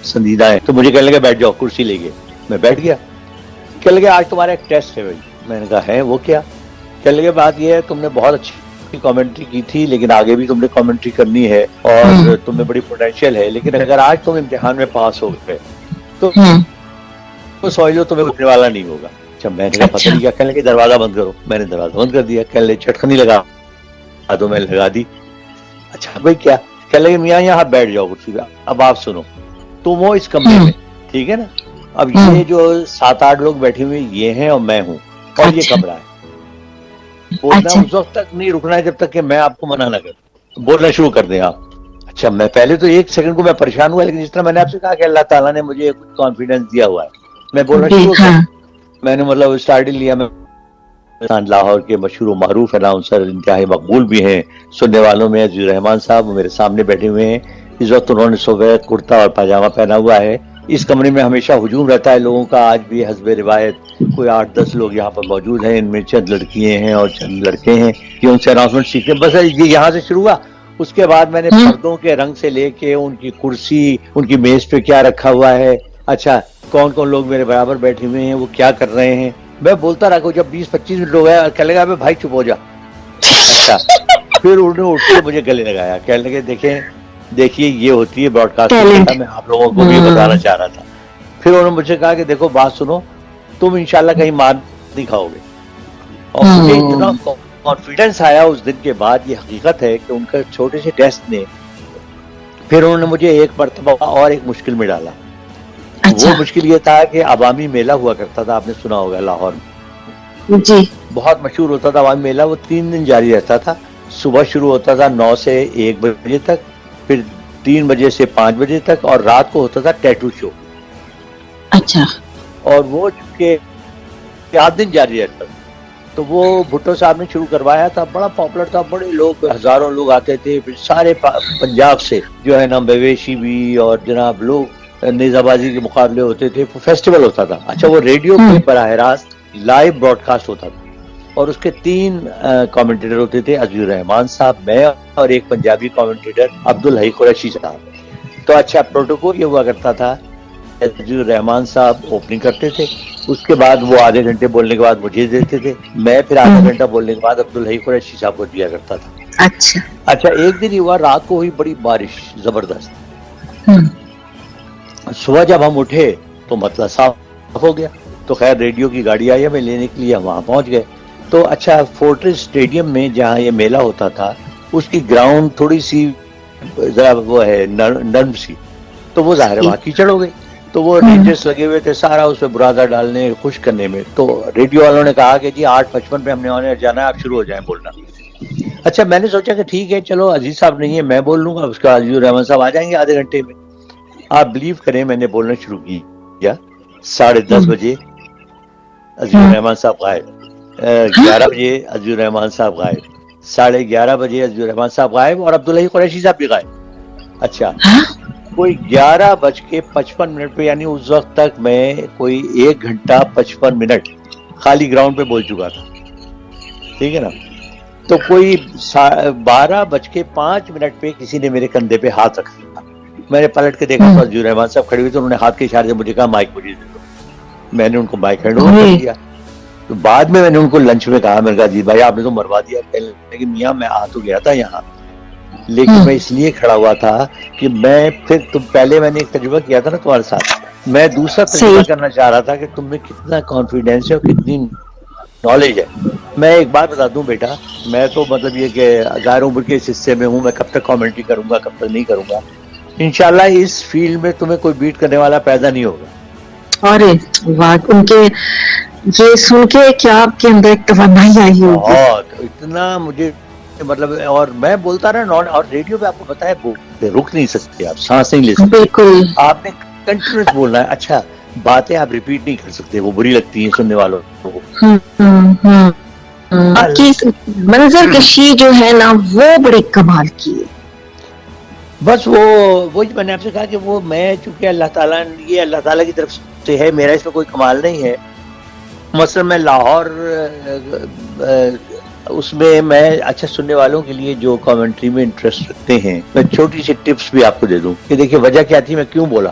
پسندیدہ ہیں. تو مجھے کہنے لگا بیٹھ جاؤ, کرسی لے گئے, میں بیٹھ گیا. کہنے لگے آج تمہارا ایک ٹیسٹ ہے بھائی. میں نے کہا ہے, وہ کیا؟ کہنے لگے بات یہ ہے تم نے بہت اچھی کامنٹری کی تھی, لیکن آگے بھی تم نے کامنٹری کرنی ہے اور تم میں بڑی پوٹینشیل ہے, لیکن اگر آج تم امتحان میں پاس ہو گئے تو سمجھ لو تمہیں اٹھنے والا نہیں ہوگا. اچھا, میں نے کہا پتہ نہیں کیا. کہنے لگے دروازہ بند کرو. میں نے دروازہ بند کر دیا. کہنے لگے چٹکنی لگا تو میں لگا دی. اچھا بھائی کیا؟ کہنے لگے میاں یہاں بیٹھ جاؤ کرسی پہ. اب آپ سنو, تم ہو اس کمرے میں, ٹھیک ہے نا, اب یہ جو 7-8 لوگ بیٹھے ہوئے یہ ہیں اور میں ہوں, اور یہ کمرہ ہے. بولنا اس وقت تک نہیں رکنا ہے جب تک کہ میں آپ کو منع نہ کروں. بولنا شروع کر دیں آپ. اچھا, میں پہلے تو 1 سیکنڈ کو میں پریشان ہوا, لیکن جس طرح میں نے آپ سے کہا کہ اللہ تعالیٰ نے مجھے کچھ کانفیڈنس دیا ہوا ہے, میں بولنا شروع ہو گیا. میں نے مطلب اسٹارٹ لیا. میں لاہور کے مشہور و معروف اناؤنسر, انتہائی مقبول بھی ہیں, سننے والوں میں عزیز الرحمان صاحب میرے سامنے بیٹھے ہوئے ہیں. اس وقت انہوں نے صبح کرتا اور پاجامہ پہنا ہوا ہے. اس کمرے میں ہمیشہ ہجوم رہتا ہے لوگوں کا. آج بھی حسب روایت کوئی 8-10 لوگ یہاں پر موجود ہیں, ان میں چند لڑکیاں ہیں اور چند لڑکے ہیں کہ ان سے اناؤنسمنٹ سیکھتے ہیں. بس یہ یہاں سے شروع ہوا. اس کے بعد میں نے پردوں کے رنگ سے لے کے ان کی کرسی, ان کی میز پہ کیا رکھا ہوا ہے, اچھا کون کون لوگ میرے برابر بیٹھے ہوئے ہیں, وہ کیا کر رہے ہیں, میں بولتا رہا. جب 20-25 منٹ ہو گیا, کہنے لگا بھائی چپ ہو جا. اچھا, پھر انہوں نے اٹھ کے مجھے گلے لگایا. کہنے لگے دیکھیے یہ ہوتی ہے براڈ کاسٹنگ, بیٹا میں آپ لوگوں کو بھی بتانا چاہ رہا تھا. پھر انہوں نے مجھ سے کہا کہ دیکھو بات سنو, تم انشاءاللہ کہیں مار نہیں کھاؤ گے. اور مجھے اتنا کانفیڈنس آیا اس دن کے بعد. یہ حقیقت ہے کہ ان کا چھوٹے سے ٹیسٹ نے پھر انہوں نے مجھے ایک مرتبہ اور ایک مشکل میں ڈالا. وہ مشکل یہ تھا کہ عوامی میلہ ہوا کرتا تھا, آپ نے سنا ہوگا لاہور میں, جی بہت مشہور ہوتا تھا عوامی میلہ. وہ 3 دن جاری رہتا تھا. صبح شروع ہوتا تھا 9 سے 1 بجے تک, پھر 3 بجے سے 5 بجے تک, اور رات کو ہوتا تھا ٹیٹو شو. اچھا, اور وہ چونکہ 4 دن جاری رہتا تھا, تو وہ بھٹو صاحب نے شروع کروایا تھا. بڑا پاپولر تھا, بڑے لوگ, ہزاروں لوگ آتے تھے. پھر سارے پنجاب سے جو ہے نا, مویشی بھی اور جناب لوگ, نیزہ بازی کے مقابلے ہوتے تھے, فیسٹیول ہوتا تھا. اچھا, وہ ریڈیو پہ براہ راست لائیو براڈ کاسٹ ہوتا تھا, اور اس کے 3 کامنٹیٹر ہوتے تھے, عزیز الرحمان صاحب, میں اور ایک پنجابی کامنٹیٹر عبدالحی قریشی صاحب. تو اچھا پروٹوکول یہ ہوا کرتا تھا, عزیز الرحمان صاحب اوپننگ کرتے تھے, اس کے بعد وہ آدھے گھنٹے بولنے کے بعد مجھے دیتے تھے, میں پھر آدھا گھنٹہ بولنے کے بعد عبدالحی قریشی صاحب کو دیا کرتا تھا. اچھا, ایک دن یہ ہوا, رات کو ہوئی بڑی بارش زبردست. صبح جب ہم اٹھے تو مسئلہ صاف ہو گیا. تو خیر ریڈیو کی گاڑی آئی ہمیں لینے کے لیے, ہم وہاں پہنچ گئے. تو اچھا, فورٹریس اسٹیڈیم میں جہاں یہ میلہ ہوتا تھا, اس کی گراؤنڈ تھوڑی سی ذرا وہ ہے نرم سی, تو وہ ظاہر ہے وہاں کیچڑ ہو گئی. تو وہ رینجرز لگے ہوئے تھے سارا اس پہ برادہ ڈالنے, خوش کرنے میں. تو ریڈیو والوں نے کہا کہ جی 8:55 پہ ہم نے جانا ہے, آپ شروع ہو جائیں بولنا. اچھا, میں نے سوچا کہ ٹھیک ہے چلو, عزیز صاحب نہیں ہے, میں بول لوں گا, اس کا عزیز الرحمان صاحب آ جائیں گے آدھے گھنٹے میں. آپ بلیو کریں, میں نے بولنا شروع کیا 10:30 بجے عزیز الرحمان صاحب غائب, 11 بجے عزیز الرحمان صاحب غائب, 11:30 بجے عزیز الرحمان صاحب غائب, اور عبدالحی قریشی صاحب بھی غائب. اچھا, کوئی 11:55 پہ, یعنی اس وقت تک میں کوئی 1 گھنٹہ 55 منٹ خالی گراؤنڈ پہ بول چکا تھا, ٹھیک ہے نا. تو کوئی 12:05 پہ کسی نے میرے کندھے پہ ہاتھ رکھا. میں نے پلٹ کے دیکھا تو عزیز الرحمان صاحب کھڑے ہوئے تھے, انہوں نے ہاتھ کے اشارے سے مجھے کہا مائک مجھے دے دو. میں نے ان کو مائک ہینڈ اوور کر دیا. تو بعد میں نے ان کو لنچ میں کہا, میں نے کہا جی بھائی آپ نے تو مروا دیا. کہ میاں میں آ تو گیا تھا یہاں, لیکن میں اس لیے کھڑا ہوا تھا کہ میں پھر پہلے میں نے ایک تجربہ کیا تھا نا تمہارے ساتھ, میں دوسرا تجربہ کرنا چاہ رہا تھا کہ تم میں کتنا کانفیڈینس ہے اور کتنی نالج ہے. میں ایک بات بتا دوں بیٹا, میں تو مطلب یہ کہ ظاہر عمر کے اس حصے میں ہوں, میں کب تک کامنٹری کروں گا کب تک نہیں کروں گا. انشاءاللہ اس فیلڈ میں تمہیں کوئی بیٹ کرنے والا پیدا نہیں ہوگا. اور ان کے یہ سن کے کیا آپ کے اندر ایک توانائی آئی ہوگی, بہت اتنا مجھے مطلب. اور میں بولتا رہا, اور ریڈیو پہ آپ کو پتا ہے رک نہیں سکتے, آپ سانس نہیں لے سکتے, بالکل آپ نے کنٹینیوس بولنا ہے. اچھا, باتیں آپ ریپیٹ نہیں کر سکتے, وہ بری لگتی ہیں سننے والوں کو. آپ کی منظر کشی جو ہے نا وہ بڑی کمال کی ہے. بس وہی میں نے آپ سے کہا کہ وہ میں چونکہ اللہ تعالیٰ کی طرف سے ہے, میرا اس میں کوئی کمال نہیں ہے. مثلا میں لاہور اس میں میں اچھا سننے والوں کے لیے جو کامنٹری میں انٹرسٹ رکھتے ہیں میں چھوٹی سی ٹپس بھی آپ کو دے دوں کہ دیکھیے وجہ کیا تھی میں کیوں بولا.